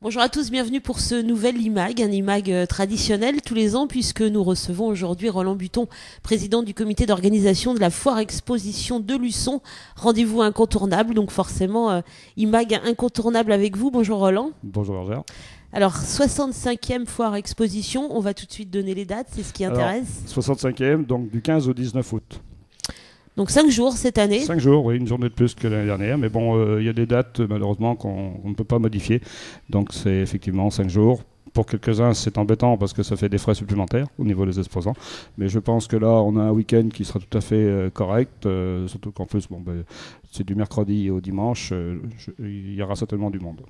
Bonjour à tous, bienvenue pour ce nouvel IMAG, un IMAG traditionnel tous les ans puisque nous recevons aujourd'hui Roland Buton, président du comité d'organisation de la foire exposition de Luçon. Rendez-vous incontournable, donc forcément IMAG incontournable avec vous. Bonjour Roland. Bonjour Roger. Alors 65e foire exposition, on va tout de suite donner les dates, c'est ce qui intéresse. 65e, donc du 15 au 19 août. Donc 5 jours cette année. 5 jours, oui, une journée de plus que l'année dernière. Mais bon, il y a des dates malheureusement qu'on ne peut pas modifier. Donc c'est effectivement 5 jours. Pour quelques-uns, c'est embêtant parce que ça fait des frais supplémentaires au niveau des exposants. Mais je pense que là, on a un week-end qui sera tout à fait correct. Surtout qu'en plus, c'est du mercredi au dimanche. Il y aura certainement du monde.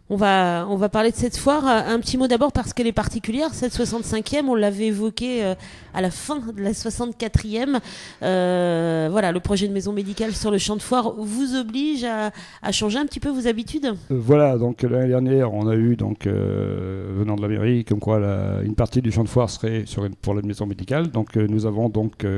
On va parler de cette foire. Un petit mot d'abord parce qu'elle est particulière. Cette 65e, on l'avait évoqué à la fin de la 64e. Voilà, le projet de maison médicale sur le champ de foire vous oblige à changer un petit peu vos habitudes. Voilà, donc l'année dernière, on a eu, venant de la mairie, comme quoi une partie du champ de foire serait pour la maison médicale. Donc nous avons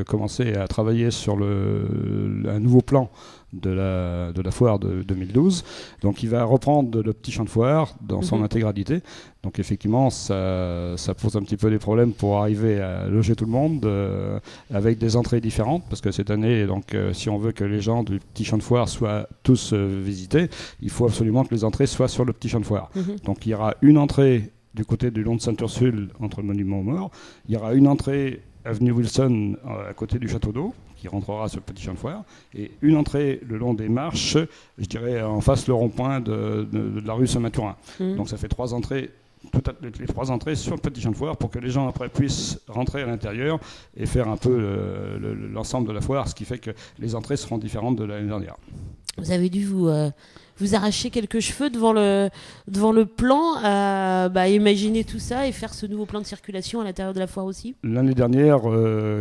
commencé à travailler sur un nouveau plan de la foire de 2012. Donc il va reprendre le petit champ de foire dans son intégralité. Donc effectivement, ça pose un petit peu des problèmes pour arriver à loger tout le monde avec des entrées différentes, parce que cette année, si on veut que les gens du petit champ de foire soient tous visités, il faut absolument que les entrées soient sur le petit champ de foire. Donc il y aura une entrée du côté du long de Sainte-Ursule, entre le monument aux morts. Il y aura une entrée avenue Wilson, à côté du château d'eau, qui rentrera sur le petit champ de foire, et une entrée le long des marches, je dirais en face le rond-point de la rue Saint-Mathurin. Donc ça fait 3 entrées, les 3 entrées sur le petit champ de foire pour que les gens après puissent rentrer à l'intérieur et faire un peu l'ensemble de la foire, ce qui fait que les entrées seront différentes de l'année dernière. Vous avez dû vous arracher quelques cheveux devant le plan à imaginer tout ça et faire ce nouveau plan de circulation à l'intérieur de la foire aussi. L'année dernière,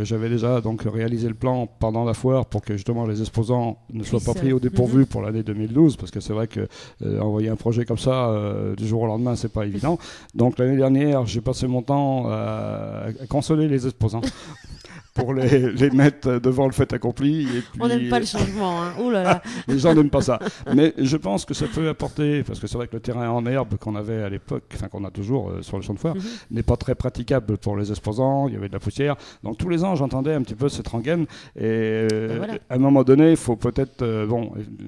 j'avais déjà réalisé le plan pendant la foire pour que justement les exposants ne soient pas pris au dépourvu pour l'année 2012, parce que c'est vrai que envoyer un projet comme ça du jour au lendemain, c'est pas évident. Donc l'année dernière, j'ai passé mon temps à consoler les exposants. Pour les mettre devant le fait accompli. Et puis, on n'aime pas le changement, hein. Oh là là. Les gens n'aiment pas ça. Mais je pense que ça peut apporter, parce que c'est vrai que le terrain en herbe qu'on avait à l'époque, enfin qu'on a toujours sur le champ de foire, n'est pas très praticable pour les exposants, il y avait de la poussière. Donc tous les ans, j'entendais un petit peu cette rengaine. Et à un moment donné, il faut peut-être...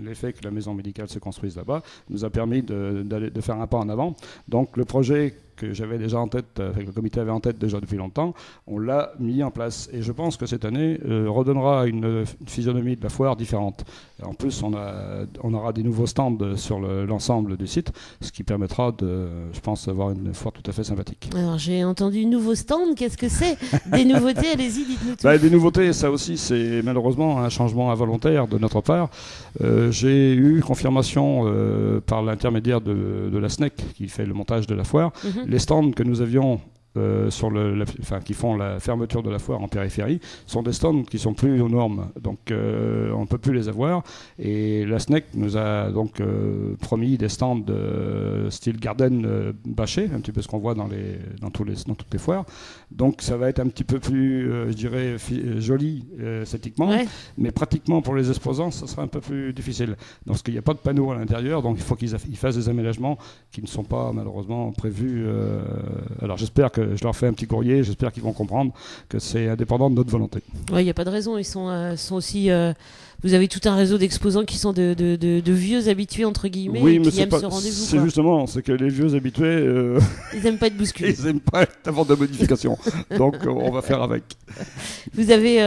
l'effet que la maison médicale se construise là-bas nous a permis de faire un pas en avant. Donc le projet que j'avais déjà en tête, que le comité avait en tête déjà depuis longtemps, on l'a mis en place. Et je pense que cette année redonnera une physionomie de la foire différente. Et en plus, on aura des nouveaux stands sur l'ensemble du site, ce qui permettra je pense, d'avoir une foire tout à fait sympathique. Alors, j'ai entendu nouveaux stands, qu'est-ce que c'est? Des nouveautés, allez-y, dites-nous tout. Des nouveautés, ça aussi, c'est malheureusement un changement involontaire de notre part. J'ai eu confirmation par l'intermédiaire de la SNEC, qui fait le montage de la foire. Les stands que nous avions qui font la fermeture de la foire en périphérie sont des stands qui sont plus aux normes, donc on ne peut plus les avoir, et la SNEC nous a promis des stands style garden bâché, un petit peu ce qu'on voit dans toutes les foires. Donc ça va être un petit peu plus joli esthétiquement, mais pratiquement pour les exposants ça sera un peu plus difficile, parce qu'il n'y a pas de panneaux à l'intérieur, donc il faut qu'ils fassent des aménagements qui ne sont pas malheureusement prévus. Alors j'espère que je leur fais un petit courrier, j'espère qu'ils vont comprendre que c'est indépendant de notre volonté. Oui, il n'y a pas de raison, ils sont aussi... Vous avez tout un réseau d'exposants qui sont de vieux habitués, entre guillemets, oui, et mais qui aiment ce rendez-vous. C'est justement, c'est que les vieux habitués... ils n'aiment pas être bousculés. Ils n'aiment pas avoir de modifications. Donc on va faire avec. Vous avez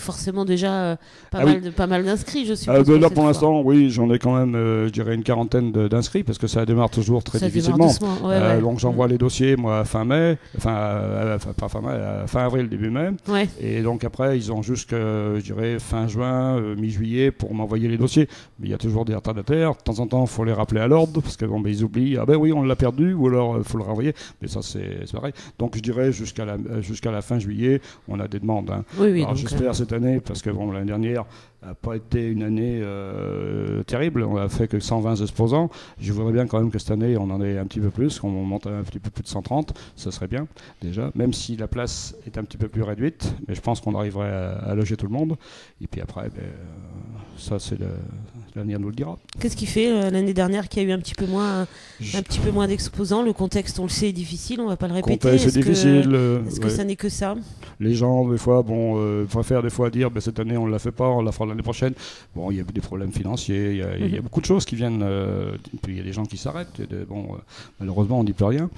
forcément déjà pas mal d'inscrits, je suppose. Là, pour l'instant, oui, j'en ai quand même, je dirais, une quarantaine d'inscrits, parce que ça démarre toujours très difficilement. Donc j'envoie les dossiers, moi, fin mai, pas fin mai, fin avril, début mai. Ouais. Et donc après, ils ont jusqu'à, je dirais, fin juin, mi-juillet pour m'envoyer les dossiers. Mais il y a toujours des retardataires. De temps en temps, il faut les rappeler à l'ordre, parce que ils oublient, oui, on l'a perdu, ou alors il faut le renvoyer. Mais ça, c'est pareil. Donc je dirais, jusqu'à la fin juillet, on a des demandes. Hein. Oui, alors j'espère cette année, parce que l'année dernière n'a pas été une année terrible. On a fait que 120 exposants. Je voudrais bien quand même que cette année, on en ait un petit peu plus, qu'on monte un petit peu plus de 130. Ça serait bien, déjà. Même si la place est un petit peu plus réduite. Mais je pense qu'on arriverait à loger tout le monde. Et puis après, ça, c'est l'avenir nous le dira. Qu'est-ce qui fait l'année dernière qu'il y a eu un petit peu moins d'exposants? Le contexte, on le sait, est difficile, on ne va pas le répéter. Le contexte est difficile. Est-ce que ça n'est que ça? Les gens, des fois, préfèrent des fois dire cette année on ne la fait pas, on la fera l'année prochaine. Bon, il y a des problèmes financiers, il y a beaucoup de choses qui viennent. Puis il y a des gens qui s'arrêtent. Malheureusement, on ne dit plus rien.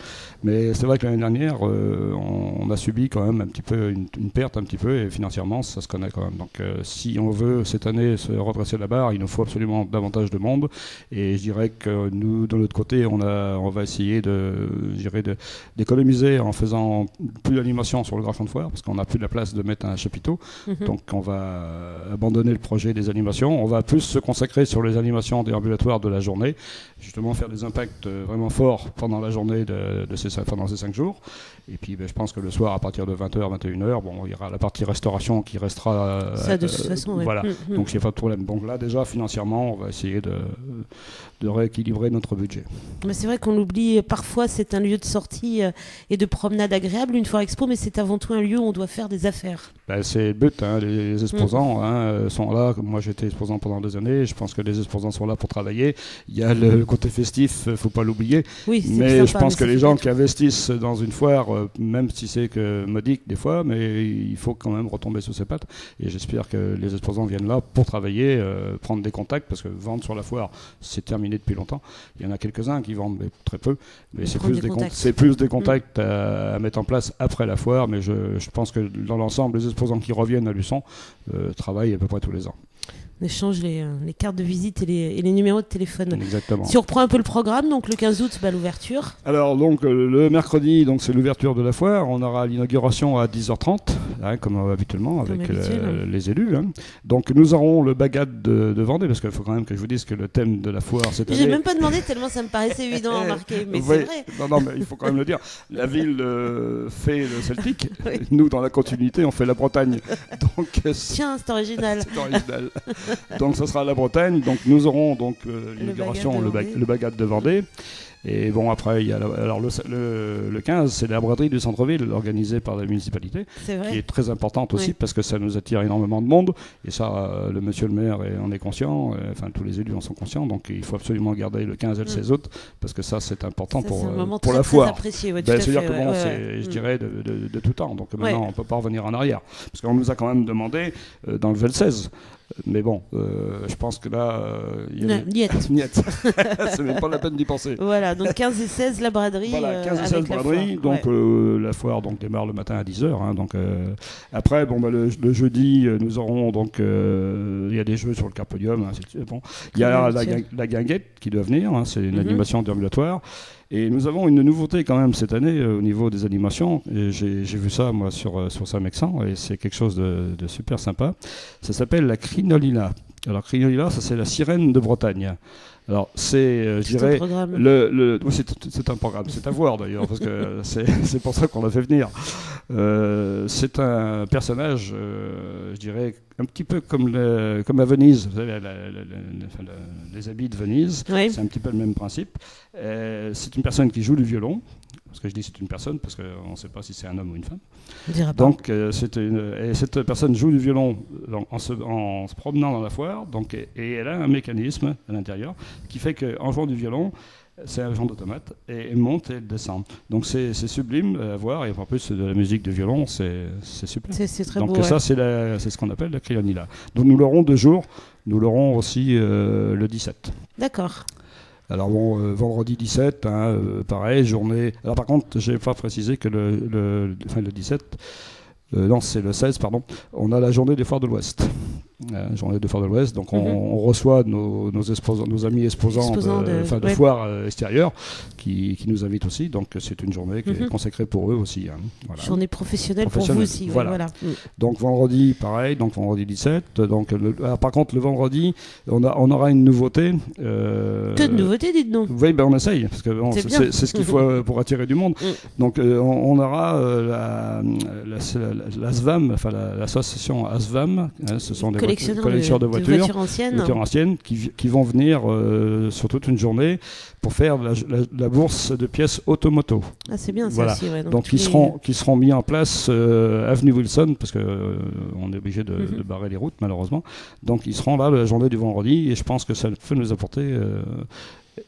Mais c'est vrai que l'année dernière, on a subi quand même un petit peu une perte, un petit peu, et financièrement, ça se connaît quand même. Donc, si on veut cette année se redresser la barre, il nous faut absolument davantage de monde. Et je dirais que nous, de l'autre côté, on va essayer d'économiser en faisant plus d'animation sur le Grand Champ de Foire, parce qu'on n'a plus la place de mettre un chapiteau. Donc, on va abandonner le projet des animations. On va plus se consacrer sur les animations déambulatoires de la journée, justement faire des impacts vraiment forts pendant la journée pendant ces 5 jours. Et puis je pense que le soir, à partir de 20h, 21h, il y aura la partie restauration qui restera. Ça, de toute façon, voilà. Donc il n'y a pas de problème. Donc là, déjà, financièrement, on va essayer de rééquilibrer notre budget. Mais c'est vrai qu'on l'oublie parfois, c'est un lieu de sortie et de promenade agréable, une Foire Expo, mais c'est avant tout un lieu où on doit faire des affaires. C'est le but, les exposants sont là. Moi, j'étais exposant pendant des années. Je pense que les exposants sont là pour travailler. Il y a le côté festif, il ne faut pas l'oublier. Oui, mais je pense que les gens qui investissent dans une foire, même si c'est que modique des fois, mais il faut quand même retomber sur ses pattes. Et j'espère que les exposants viennent là pour travailler, prendre des contacts, parce que vendre sur la foire, c'est terminé depuis longtemps. Il y en a quelques-uns qui vendent, mais très peu. Mais c'est plus des contacts à mettre en place après la foire. Mais je pense que dans l'ensemble, les exposants qui reviennent à Luçon travaillent à peu près tous les ans. On échange les cartes de visite et les numéros de téléphone. Exactement. Si on reprend un peu le programme, donc le 15 août, l'ouverture. Alors donc le mercredi, c'est l'ouverture de la foire. On aura l'inauguration à 10h30, comme habituellement, avec les élus. Donc nous aurons le bagad de Vendée, parce qu'il faut quand même que je vous dise que le thème de la foire cette année... J'ai même pas demandé tellement ça me paraissait évident à remarquer, mais c'est vrai. Non, mais il faut quand même le dire. La ville fait le Celtique. Oui. Nous, dans la continuité, on fait la Bretagne. Donc, tiens, c'est original. C'est original. Donc ce sera la Bretagne. Donc nous aurons l'inauguration, le bagad de Vendée. Et après, il y a le 15, c'est la braderie du centre-ville organisée par la municipalité, qui est très importante aussi parce que ça nous attire énormément de monde. Et ça, le monsieur le maire en est conscient, tous les élus en sont conscients. Donc il faut absolument garder le 15 et le 16 août parce que ça, c'est important pour la foire. Apprécié, c'est-à-dire que je dirais de tout temps. Donc maintenant, on ne peut pas revenir en arrière. Parce qu'on nous a quand même demandé d'enlever le 16. Mais bon, je pense que là, niet. C'est même pas la peine d'y penser. Voilà, donc 15 et 16, la braderie. Voilà, 15 et 16, braderie. Donc la foire démarre le matin à 10h. Après, le jeudi, nous aurons il y a des jeux sur le Carpodium. Il y a la guinguette qui doit venir. C'est une animation déambulatoire. Et nous avons une nouveauté quand même cette année au niveau des animations. Et j'ai vu ça moi sur Saint-Mexan et c'est quelque chose de super sympa. Ça s'appelle la Crinolina. Alors Crinolina, ça c'est la sirène de Bretagne. Alors c'est, je dirais, c'est un programme, c'est à voir d'ailleurs parce que c'est pour ça qu'on l'a fait venir. C'est un personnage, je dirais, un petit peu comme à Venise, vous savez, les habits de Venise, c'est un petit peu le même principe. C'est une personne qui joue du violon. Parce que je dis c'est une personne, parce qu'on ne sait pas si c'est un homme ou une femme. Donc cette personne joue du violon en se promenant dans la foire, et elle a un mécanisme à l'intérieur qui fait qu'en jouant du violon, c'est un genre d'automate, et elle monte et elle descend. Donc c'est sublime à voir, et en plus de la musique de violon, c'est super. C'est très beau. Donc ça, c'est ce qu'on appelle la Crinolina. Donc nous l'aurons 2 jours, nous l'aurons aussi le 17. D'accord. Alors vendredi 17, pareil, journée... Alors par contre, je n'ai pas précisé que le 17... non, c'est le 16, pardon. On a la journée des Foires de l'Ouest. Journée des Foires de l'Ouest. Donc on reçoit nos amis exposants de foires extérieures qui nous invitent aussi. Donc c'est une journée qui est consacrée pour eux aussi. Voilà. Journée professionnelle pour vous aussi. Voilà. Donc vendredi, pareil. Donc vendredi 17. Par contre, le vendredi, on aura une nouveauté. Que de nouveauté, dites-nous. Oui, on essaye. Parce que c'est ce qu'il faut pour attirer du monde. Donc on aura... l'ASVAM, l'association ASVAM, ce sont des collectionneurs de voitures anciennes qui vont venir sur toute une journée pour faire la bourse de pièces automoto. Ah, c'est bien ça voilà. aussi. Ouais. Donc qui seront mis en place avenue Wilson, parce qu'on est obligé de barrer les routes malheureusement. Donc ils seront là la journée du vendredi et je pense que ça peut nous apporter...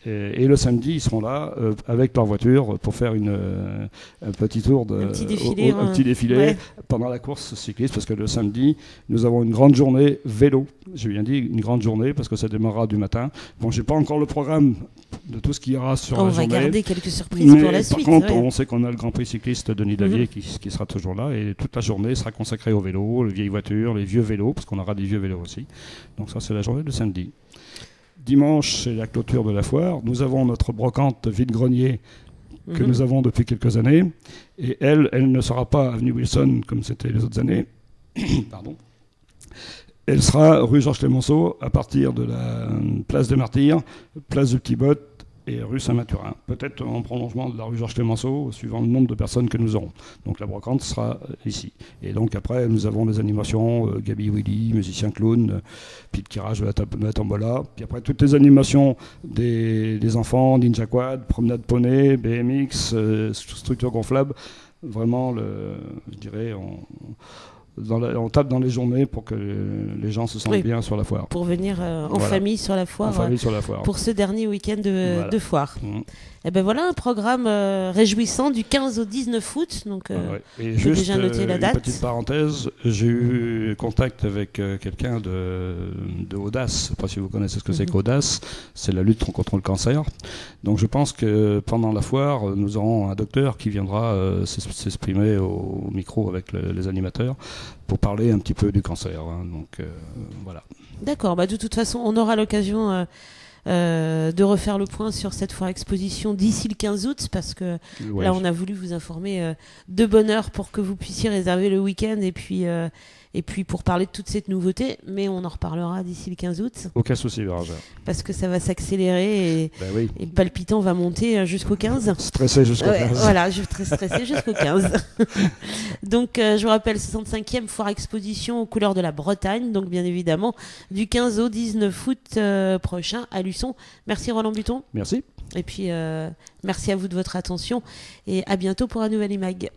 Et le samedi, ils seront là avec leur voiture pour faire un petit tour, un petit défilé, ouais. Pendant la course cycliste, parce que le samedi, nous avons une grande journée vélo. J'ai bien dit une grande journée parce que ça démarrera du matin. Bon, j'ai pas encore le programme de tout ce qu'il y aura sur la journée. On va garder quelques surprises pour la suite. Par contre, on sait qu'on a le Grand Prix cycliste Denis Davier qui sera toujours là et toute la journée sera consacrée au vélo, les vieilles voitures, les vieux vélos, parce qu'on aura des vieux vélos aussi. Donc ça, c'est la journée de samedi. Dimanche, c'est la clôture de la foire. Nous avons notre brocante vide-grenier que nous avons depuis quelques années. Et elle ne sera pas avenue Wilson comme c'était les autres années. Pardon. Elle sera rue Georges Clemenceau à partir de la place des Martyrs, place du Petit Bot et rue Saint-Mathurin. Peut-être en prolongement de la rue Georges Clemenceau, suivant le nombre de personnes que nous aurons. Donc la brocante sera ici. Et donc après, nous avons des animations, Gabi Willy, musicien clown, puis le tirage de la tombola. Puis après, toutes les animations des enfants, Ninja Quad, promenade poney, BMX, structure gonflable. Vraiment, je dirais... on tape dans les journées pour que les gens se sentent bien sur la foire. Pour venir en famille sur la foire. En famille sur la foire. Pour ce dernier week-end de foire. Et ben voilà un programme réjouissant du 15 au 19 août. Donc, et juste déjà noter la date. Une petite parenthèse, j'ai eu contact avec quelqu'un de Audace. Je ne sais pas si vous connaissez ce que c'est qu'Audace. C'est la lutte contre le cancer. Donc je pense que pendant la foire, nous aurons un docteur qui viendra s'exprimer au micro avec les animateurs pour parler un petit peu du cancer. Donc voilà. D'accord. Bah, de toute façon, on aura l'occasion... de refaire le point sur cette foire exposition d'ici le 15 août parce que là on a voulu vous informer de bonne heure pour que vous puissiez réserver le week-end et puis pour parler de toute cette nouveauté, mais on en reparlera d'ici le 15 août. Aucun souci, Bérangère. Parce que ça va s'accélérer et le palpitant va monter jusqu'au 15. Stressé jusqu'au 15. Voilà, je suis très stressé jusqu'au 15. Donc je vous rappelle, 65e foire exposition aux couleurs de la Bretagne, donc bien évidemment du 15 au 19 août prochain à Luçon. Merci Roland Buton. Merci. Et puis merci à vous de votre attention et à bientôt pour un nouvel IMAG.